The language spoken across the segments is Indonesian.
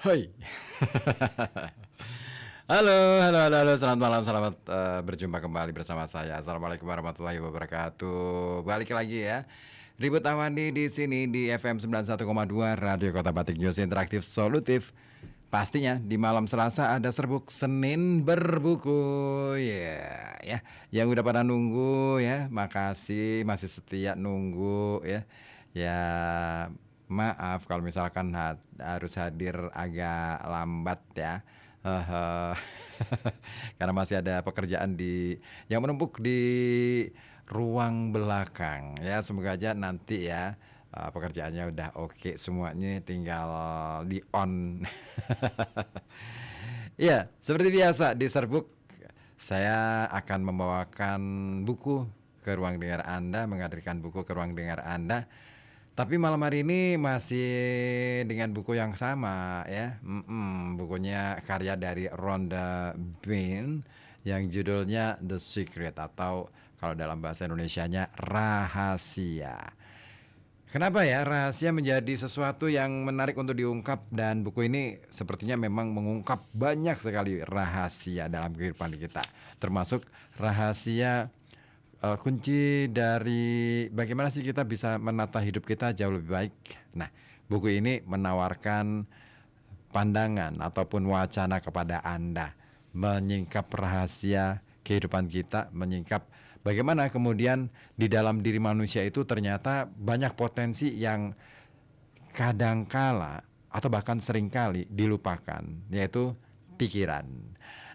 Hai. Halo, halo, halo, halo, selamat malam, selamat berjumpa kembali bersama saya. Assalamualaikum warahmatullahi wabarakatuh. Balik lagi ya. Ribut Awandi di sini di FM 91,2 Radio Kota Batik News Interaktif Solutif. Pastinya di malam Selasa ada serbuk Senin berbuku. Ya. Yang udah pada nunggu ya, makasih masih setia nunggu ya. Ya, maaf kalau misalkan harus hadir agak lambat ya. Hehe. Karena masih ada pekerjaan yang menumpuk di ruang belakang ya. Semoga aja nanti ya pekerjaannya udah oke semuanya, tinggal di on. Ya, seperti biasa di Serbuk saya akan membawakan buku ke ruang dengar Anda, menghadirkan buku ke ruang dengar Anda. Tapi malam hari ini masih dengan buku yang sama ya. Bukunya karya dari Rhonda Byrne yang judulnya The Secret, atau kalau dalam bahasa Indonesianya Rahasia. Kenapa ya rahasia menjadi sesuatu yang menarik untuk diungkap, dan buku ini sepertinya memang mengungkap banyak sekali rahasia dalam kehidupan kita, termasuk rahasia kunci dari bagaimana sih kita bisa menata hidup kita jauh lebih baik. Nah, buku ini menawarkan pandangan ataupun wacana kepada Anda menyingkap rahasia kehidupan kita, menyingkap bagaimana kemudian di dalam diri manusia itu ternyata banyak potensi yang kadangkala atau bahkan seringkali dilupakan, yaitu pikiran.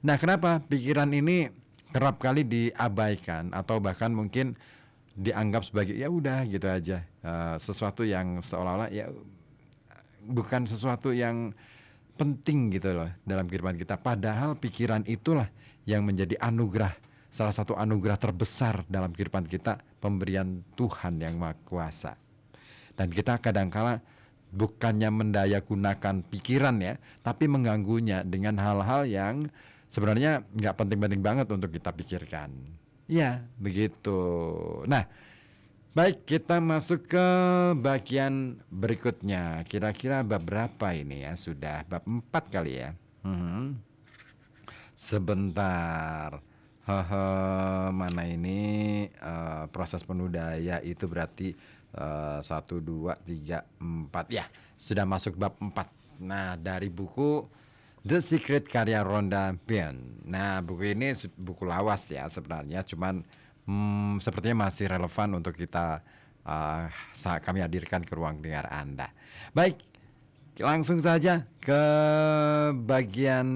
Nah, kenapa pikiran ini kerap kali diabaikan atau bahkan mungkin dianggap sebagai ya udah gitu aja, sesuatu yang seolah-olah ya bukan sesuatu yang penting gitu loh dalam kehidupan kita. Padahal pikiran itulah yang menjadi anugerah, salah satu anugerah terbesar dalam kehidupan kita, pemberian Tuhan yang Maha Kuasa. Dan kita kadangkala bukannya mendayagunakan pikiran ya, tapi mengganggunya dengan hal-hal yang sebenarnya nggak penting-penting banget untuk kita pikirkan. Ya, begitu. Nah, baik, kita masuk ke bagian berikutnya. Kira-kira bab berapa ini ya? Sudah bab 4 kali ya. Sebentar. Haha, mana ini proses penuh daya itu berarti 1, 2, 3, 4 ya. Sudah masuk bab 4. Nah, dari buku The Secret karya Rhonda Byrne. Nah, buku ini buku lawas ya sebenarnya, cuman sepertinya masih relevan untuk kita kami hadirkan ke ruang dengar Anda. Baik, langsung saja ke bagian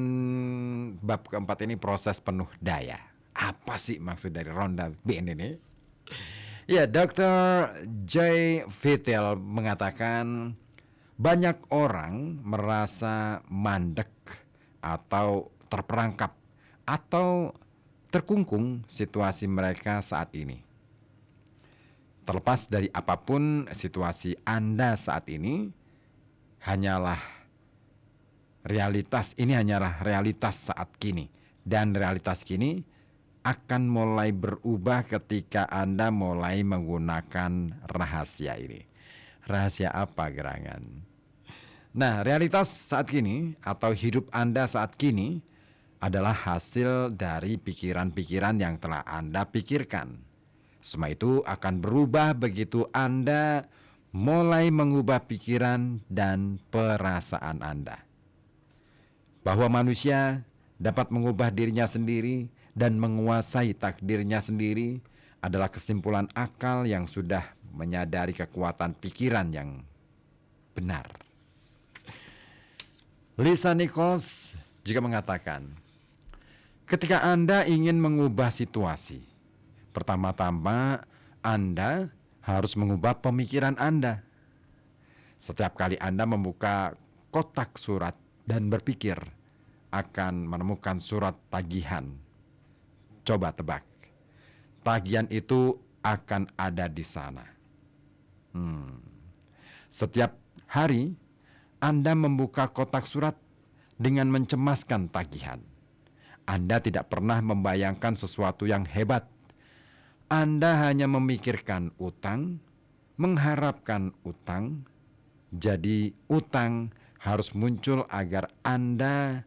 bab keempat ini, proses penuh daya. Apa sih maksud dari Rhonda Byrne ini? Ya, Dr. J. Vitale mengatakan banyak orang merasa mandek atau terperangkap atau terkungkung situasi mereka saat ini. Terlepas dari apapun situasi Anda saat ini, hanyalah realitas saat kini. Dan realitas kini akan mulai berubah ketika Anda mulai menggunakan rahasia ini. Rahasia apa gerangan? Nah, realitas saat kini atau hidup Anda saat kini adalah hasil dari pikiran-pikiran yang telah Anda pikirkan. Semua itu akan berubah begitu Anda mulai mengubah pikiran dan perasaan Anda. Bahwa manusia dapat mengubah dirinya sendiri dan menguasai takdirnya sendiri adalah kesimpulan akal yang sudah menyadari kekuatan pikiran yang benar. Lisa Nichols juga mengatakan, ketika Anda ingin mengubah situasi, pertama-tama Anda harus mengubah pemikiran Anda. Setiap kali Anda membuka kotak surat dan berpikir akan menemukan surat tagihan, coba tebak, tagihan itu akan ada di sana. Setiap hari Anda membuka kotak surat dengan mencemaskan tagihan. Anda tidak pernah membayangkan sesuatu yang hebat. Anda hanya memikirkan utang, mengharapkan utang, jadi utang harus muncul agar Anda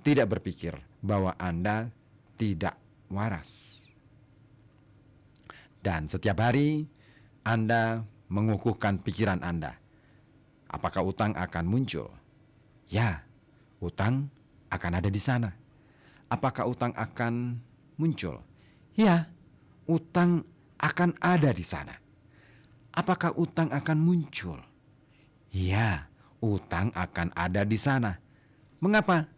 tidak berpikir bahwa Anda tidak waras. Dan setiap hari Anda mengukuhkan pikiran Anda. Apakah utang akan muncul? Ya, utang akan ada di sana. Apakah utang akan muncul? Ya, utang akan ada di sana. Apakah utang akan muncul? Ya, utang akan ada di sana. Mengapa?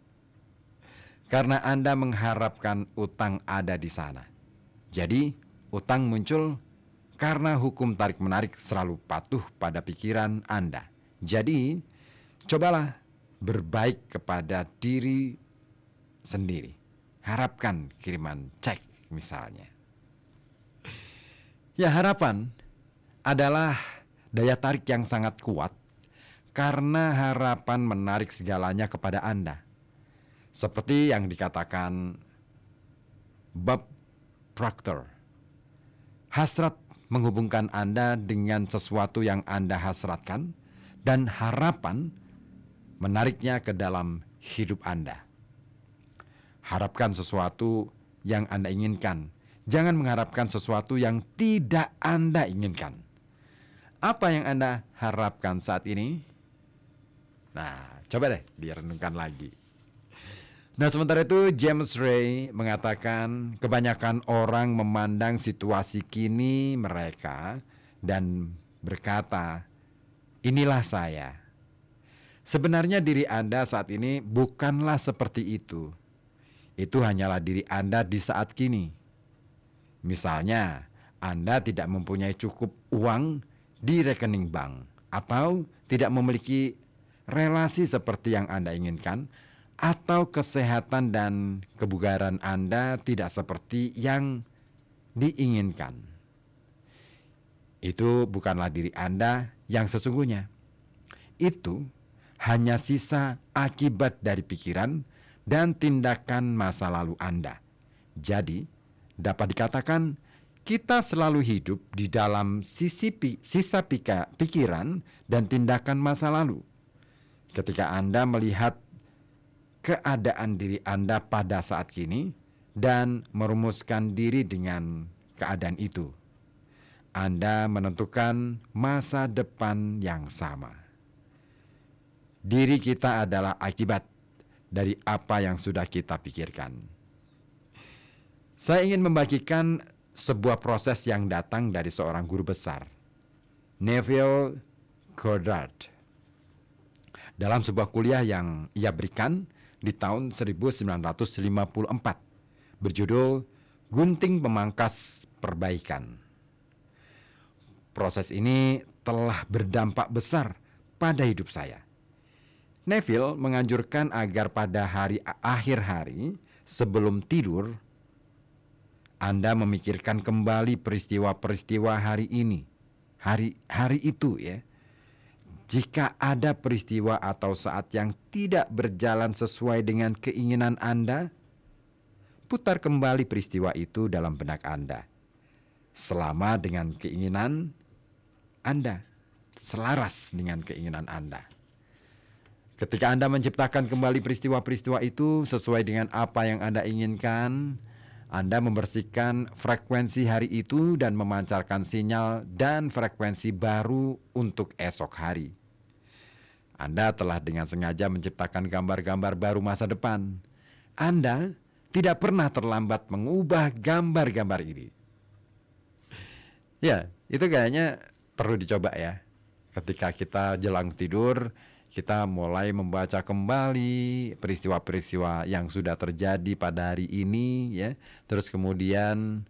Karena Anda mengharapkan utang ada di sana. Jadi, utang muncul karena hukum tarik-menarik selalu patuh pada pikiran Anda. Jadi, cobalah berbaik kepada diri sendiri. Harapkan kiriman cek misalnya. Ya, harapan adalah daya tarik yang sangat kuat karena harapan menarik segalanya kepada Anda. Seperti yang dikatakan Bob Proctor, hasrat menghubungkan Anda dengan sesuatu yang Anda hasratkan, dan harapan menariknya ke dalam hidup Anda. Harapkan sesuatu yang Anda inginkan. Jangan mengharapkan sesuatu yang tidak Anda inginkan. Apa yang Anda harapkan saat ini? Nah, coba deh direnungkan lagi. Nah, sementara itu James Ray mengatakan kebanyakan orang memandang situasi kini mereka dan berkata, inilah saya. Sebenarnya diri Anda saat ini bukanlah seperti itu. Itu hanyalah diri Anda di saat kini. Misalnya, Anda tidak mempunyai cukup uang di rekening bank atau tidak memiliki relasi seperti yang Anda inginkan, atau kesehatan dan kebugaran Anda tidak seperti yang diinginkan. Itu bukanlah diri Anda yang sesungguhnya. Itu hanya sisa akibat dari pikiran dan tindakan masa lalu Anda. Jadi, dapat dikatakan kita selalu hidup di dalam sisa pikiran dan tindakan masa lalu. Ketika Anda melihat keadaan diri Anda pada saat kini dan merumuskan diri dengan keadaan itu, Anda menentukan masa depan yang sama. Diri kita adalah akibat dari apa yang sudah kita pikirkan. Saya ingin membagikan sebuah proses yang datang dari seorang guru besar, Neville Goddard, dalam sebuah kuliah yang ia berikan di tahun 1954, berjudul Gunting Pemangkas Perbaikan. Proses ini telah berdampak besar pada hidup saya. Neville menganjurkan agar pada akhir hari sebelum tidur, Anda memikirkan kembali peristiwa-peristiwa hari ini, hari itu ya. Jika ada peristiwa atau saat yang tidak berjalan sesuai dengan keinginan Anda, putar kembali peristiwa itu dalam benak Anda. Selama dengan keinginan Anda, selaras dengan keinginan Anda. Ketika Anda menciptakan kembali peristiwa-peristiwa itu sesuai dengan apa yang Anda inginkan, Anda membersihkan frekuensi hari itu dan memancarkan sinyal dan frekuensi baru untuk esok hari. Anda telah dengan sengaja menciptakan gambar-gambar baru masa depan. Anda tidak pernah terlambat mengubah gambar-gambar ini. Ya, itu kayaknya perlu dicoba ya. Ketika kita jelang tidur, kita mulai membaca kembali peristiwa-peristiwa yang sudah terjadi pada hari ini ya. Terus kemudian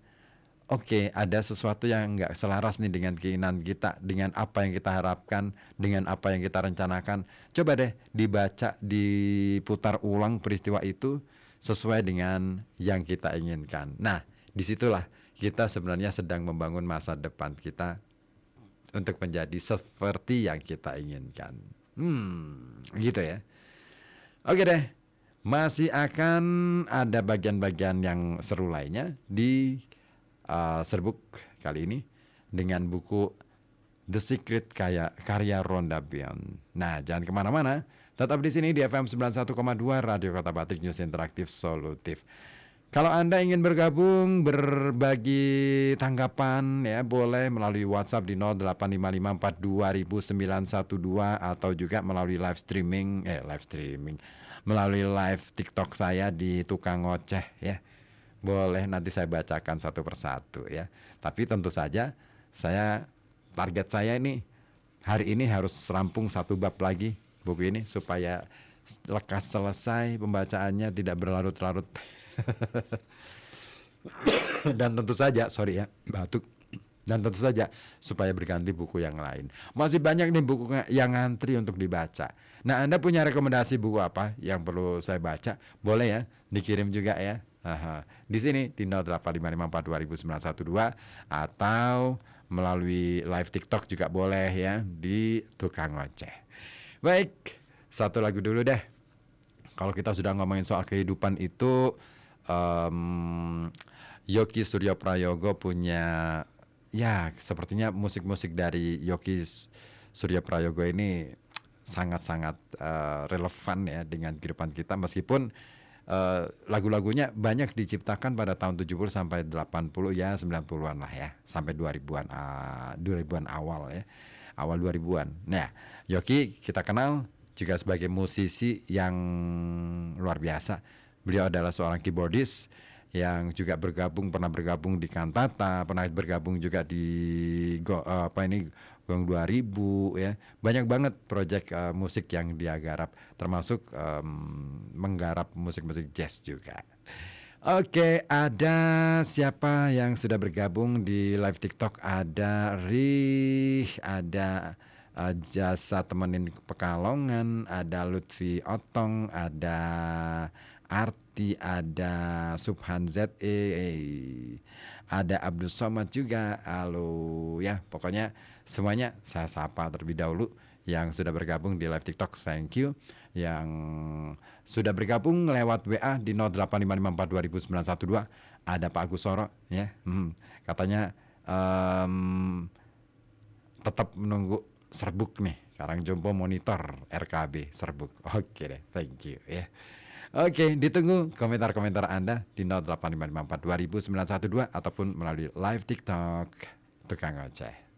oke, ada sesuatu yang nggak selaras nih dengan keinginan kita, dengan apa yang kita harapkan, dengan apa yang kita rencanakan. Coba deh dibaca, diputar ulang peristiwa itu sesuai dengan yang kita inginkan. Nah, disitulah kita sebenarnya sedang membangun masa depan kita untuk menjadi seperti yang kita inginkan. Gitu ya. Oke deh, masih akan ada bagian-bagian yang seru lainnya di serbuk kali ini dengan buku The Secret karya Rhonda Byrne. Nah, jangan kemana-mana, Tetap di sini di FM 91,2 Radio Kota Batik, News Interaktif Solutif. Kalau Anda ingin bergabung, berbagi tanggapan ya, boleh melalui WhatsApp di 0855420912 atau juga melalui live streaming, melalui live TikTok saya di Tukang Ngoceh ya. Boleh, nanti saya bacakan satu persatu ya. Tapi tentu saja target saya ini hari ini harus rampung satu bab lagi buku ini supaya lekas selesai pembacaannya, tidak berlarut-larut. Dan tentu saja, batuk. Dan tentu saja supaya berganti buku yang lain. Masih banyak nih buku yang ngantri untuk dibaca. Nah, Anda punya rekomendasi buku apa yang perlu saya baca? Boleh ya, dikirim juga ya. Di sini di 0855420912 atau melalui live TikTok juga boleh ya di Tukang Ngoceh. Baik, satu lagu dulu deh. Kalau kita sudah ngomongin soal kehidupan itu, Yoki Suryo Prayogo punya, ya sepertinya musik-musik dari Yoki Suryo Prayogo ini sangat-sangat relevan ya dengan kehidupan kita, meskipun lagu-lagunya banyak diciptakan pada tahun 70 sampai 80 ya, 90-an lah ya, sampai 2000-an awal ya, awal 2000-an. Nah, Yoki kita kenal juga sebagai musisi yang luar biasa. Beliau adalah seorang keyboardist yang juga pernah bergabung di Kantata, pernah bergabung juga di Gong 2000 ya. Banyak banget proyek musik yang dia garap, termasuk menggarap musik-musik jazz juga. Oke, ada siapa yang sudah bergabung di live TikTok? Ada Rih, ada Jasa Temenin Pekalongan, ada Lutfi Otong, ada Arti, ada Subhan ZE, ada Abdul Somad juga. Halo ya, pokoknya semuanya saya sapa terlebih dahulu yang sudah bergabung di live TikTok. Thank you. Yang sudah bergabung lewat WA di 0855420912 ada Pak Agus Soro ya. Katanya tetap menunggu serbuk nih, Karangjompong Monitor RKB serbuk. Oke deh, thank you ya. Oke, ditunggu komentar-komentar Anda di 0855420912 ataupun melalui live TikTok Tukang Ngoceh.